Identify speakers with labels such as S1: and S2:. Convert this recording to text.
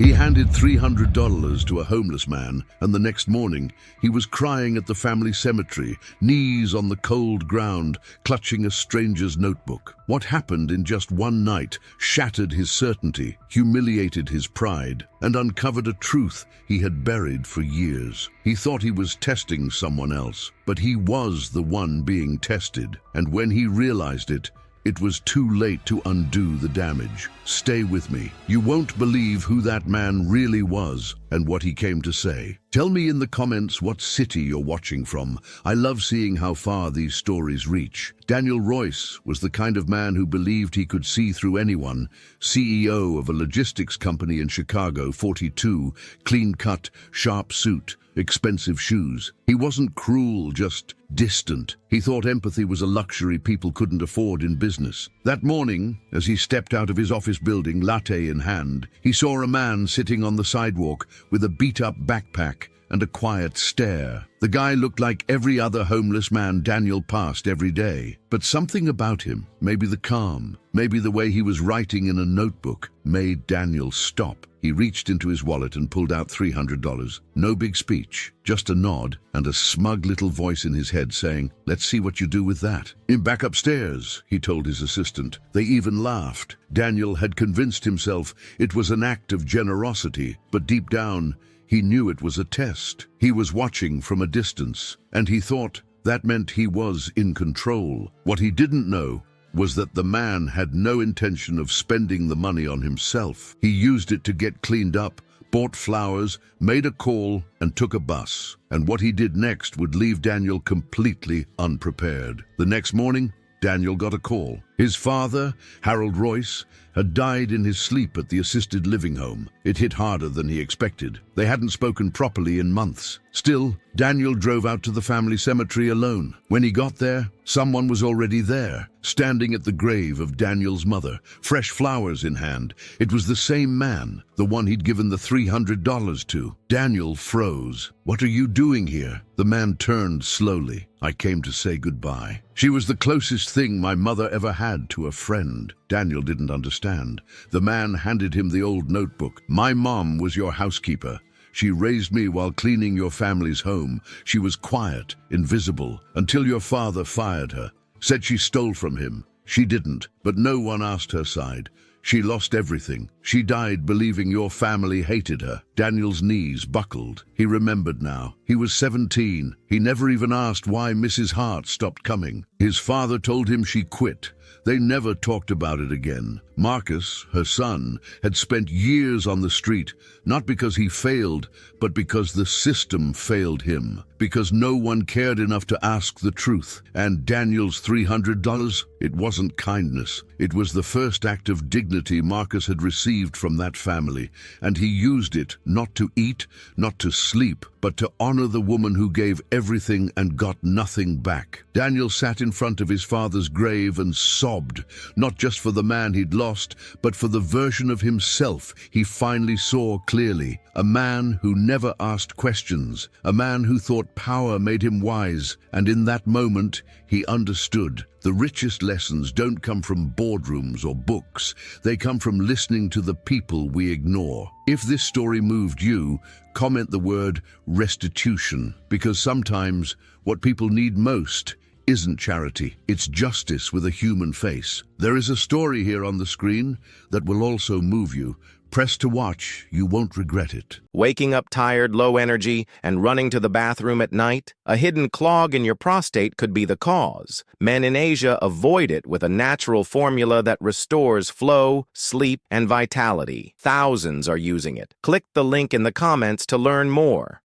S1: He handed $300 to a homeless man, and the next morning he was crying at the family cemetery, knees on the cold ground, clutching a stranger's notebook. What happened in just one night shattered his certainty, humiliated his pride, and uncovered a truth he had buried for years. He thought he was testing someone else, but he was the one being tested, and when he realized it, it was too late to undo the damage. Stay with me. You won't believe who that man really was and what he came to say. Tell me in the comments what city you're watching from. I love seeing how far these stories reach. Daniel Royce was the kind of man who believed he could see through anyone. CEO of a logistics company in Chicago, 42, clean-cut, sharp suit, expensive shoes. He wasn't cruel, just distant. He thought empathy was a luxury people couldn't afford in business. That morning, as he stepped out of his office building, latte in hand, he saw a man sitting on the sidewalk with a beat-up backpack and a quiet stare. The guy looked like every other homeless man Daniel passed every day. But something about him, maybe the calm, maybe the way he was writing in a notebook, made Daniel stop. He reached into his wallet and pulled out $300. No big speech, just a nod and a smug little voice in his head saying, "Let's see what you do with that." "Back upstairs," he told his assistant. They even laughed. Daniel had convinced himself it was an act of generosity, but deep down, he knew it was a test. He was watching from a distance, and he thought that meant he was in control. What he didn't know was that the man had no intention of spending the money on himself. He used it to get cleaned up, bought flowers, made a call, and took a bus. And what he did next would leave Daniel completely unprepared. The next morning, Daniel got a call. His father, Harold Royce, had died in his sleep at the assisted living home. It hit harder than he expected. They hadn't spoken properly in months. Still, Daniel drove out to the family cemetery alone. When he got there, someone was already there, standing at the grave of Daniel's mother, fresh flowers in hand. It was the same man, the one he'd given the $300 to. Daniel froze. "What are you doing here?" The man turned slowly. "I came to say goodbye. She was the closest thing my mother ever had to a friend." Daniel didn't understand. The man handed him the old notebook. "My mom was your housekeeper. She raised me while cleaning your family's home. She was quiet, invisible, until your father fired her. Said she stole from him. She didn't, but no one asked her side. She lost everything. She died believing your family hated her." Daniel's knees buckled. He remembered now. He was 17. He never even asked why Mrs. Hart stopped coming. His father told him she quit. They never talked about it again. Marcus, her son, had spent years on the street, not because he failed, but because the system failed him, because no one cared enough to ask the truth. And Daniel's $300? It wasn't kindness. It was the first act of dignity Marcus had received from that family, and he used it not to eat, not to sleep, but to honor the woman who gave everything and got nothing back. Daniel sat in front of his father's grave and sobbed, not just for the man he'd lost, but for the version of himself he finally saw clearly. A man who never asked questions, a man who thought power made him wise, and in that moment he understood. The richest lessons don't come from boardrooms or books. They come from listening to the people we ignore. If this story moved you, comment the word restitution, because sometimes what people need most isn't charity, it's justice with a human face. There is a story here on the screen that will also move you. Press to watch, you won't regret it.
S2: Waking up tired, low energy, and running to the bathroom at night? A hidden clog in your prostate could be the cause. Men in Asia avoid it with a natural formula that restores flow, sleep, and vitality. Thousands are using it. Click the link in the comments to learn more.